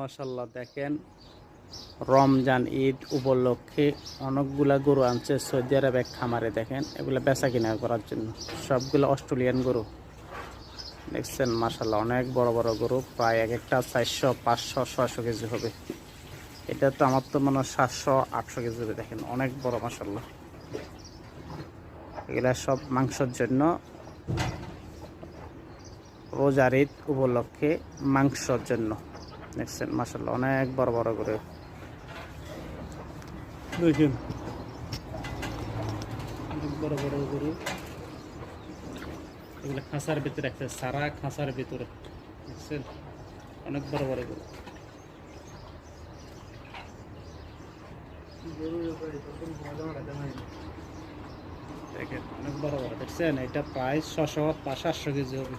মাশাআল্লাহ দেখেন রমজান ঈদ উপলক্ষে অনেকগুলা গরু আনছে সৌদি আরব এক খামারে। দেখেন এগুলো বেচা কিনা করার জন্য, সবগুলো অস্ট্রেলিয়ান গরু দেখছেন। মাশাআল্লাহ অনেক বড় বড় গরু, প্রায় এক একটা 400 500 600 কেজি হবে। এটা তো আমার তো মনে হয় 700 800 কেজি হবে। দেখেন অনেক বড় মাশাআল্লাহ। এগুলা সব মাংসের জন্য, রোজার ঈদ উপলক্ষে মাংসের জন্য দেখছেন। মাশাআল্লাহ অনেক বড় বড় গরু দেখেন, অনেক বড় বড় গরু। এগুলো খাঁচার ভিতরে একটা সারা খাঁচার ভিতরে দেখছেন, অনেক বড় বড় গরু। দেখেন অনেক বড় বড় দেখছেন, এটা প্রায় 600 700 কেজি হবে।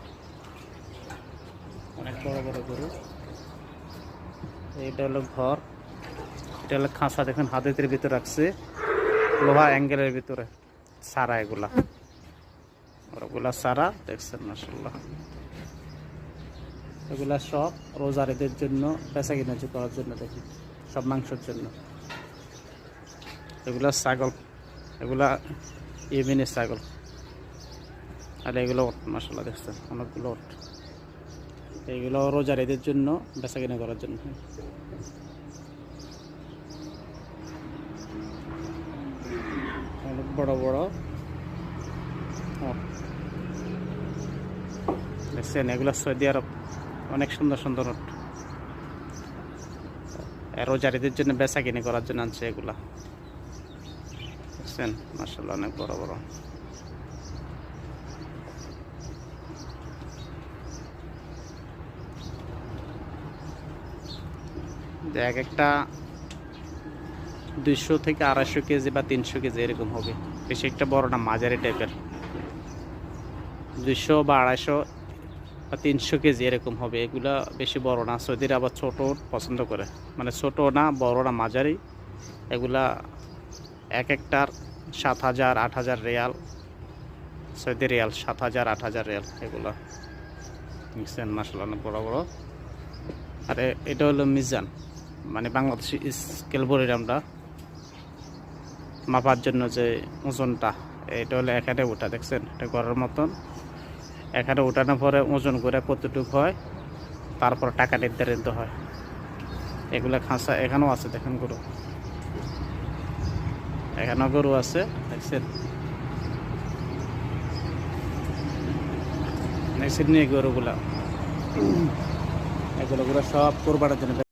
অনেক বড় বড় গরু। এটা হলো ঘর, এটা হলো খাঁচা। দেখেন হাতের ভিতরে রাখছে, লোহা অ্যাঙ্গেলের ভিতরে সারা। এগুলা ওগুলা সারা দেখছেন মাশাআল্লাহ। এগুলা সব রোজার ঈদের জন্য বেচা কিনা করার জন্য। দেখি সব মাংসের জন্য। এগুলা ছাগল, এগুলা ইয়েমেনের ছাগল। আর এগুলো ওট মাশাআল্লাহ দেখছেন, অনেকগুলো ওট। এইগুলো রোজার ঈদের জন্য বেচা কিনা করার জন্য। অনেক বড় বড় দেখছেন, এগুলো সৌদি আরব অনেক সুন্দর সুন্দর ওট। রোজার ঈদের জন্য বেচা কিনে করার জন্য আনছে এগুলা দেখছেন মাশাআল্লাহ, অনেক বড় বড়। এক একটা 200 থেকে 250 কেজি বা 300 কেজি এরকম হবে। বেশি একটা বড় না, মাঝারি টাইপের। 200 বা 250 বা 300 কেজি এরকম হবে। এগুলা বেশি বড় না। সৌদির আবার ছোট পছন্দ করে, মানে ছোট না বড় না মাঝারি। এগুলা এক একটার 7,000 8,000 রিয়াল, সৌদি রিয়াল 7,000 8,000 রিয়াল। এগুলা দেখছেন মাশাআল্লাহ অনেক বড় বড়। আর এটা হলো মিজান, মানে বাংলাদেশি স্কেল বলি আমরা মাপার জন্য যে ওজনটা। এটা হলো এখানে ওঠা দেখছেন, এটা ঘরের মতন। এখানে ওঠানোর পরে ওজন করে কতটুকু হয়, তারপর টাকা নির্ধারিত হয়। এগুলা খাঁচা এখানেও আছে দেখেন গরু, এখানেও গরু আছে দেখছেন। দেখছেন নিয়ে গরুগুলা, এগুলো সব কোরবানের জন্য।